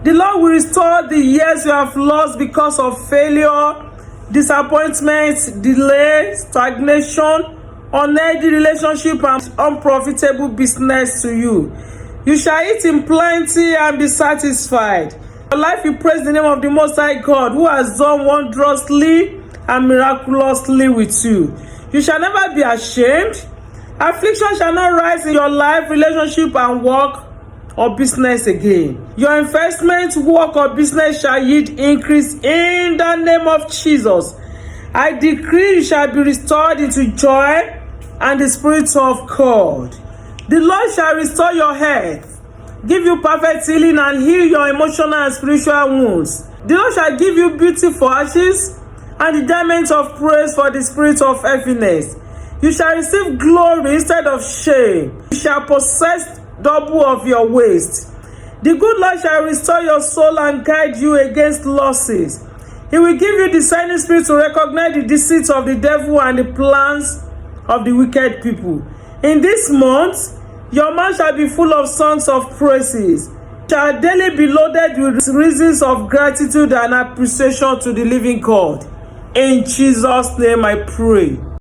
The Lord will restore the years you have lost because of failure, disappointment, delay, stagnation, unhealthy relationship, and unprofitable business to you. You shall eat in plenty and be satisfied. Your life will praise the name of the Most High God, who has done wondrously and miraculously with you. You shall never be ashamed. Affliction shall not rise in your life, relationship, and work or business again. Your investment, work, or business shall yield increase in the name of Jesus. I decree you shall be restored into joy and the Spirit of God. The Lord shall restore your health, give you perfect healing, and heal your emotional and spiritual wounds. The Lord shall give you beauty for ashes and the garment of praise for the spirit of heaviness. You shall receive glory instead of shame. You shall possess double of your waste. The good Lord shall restore your soul and guide you against losses. He will give you discerning spirit to recognize the deceits of the devil and the plans of the wicked people. In this month, your mouth shall be full of songs of praises. Shall daily be loaded with reasons of gratitude and appreciation to the living God. In Jesus' name I pray.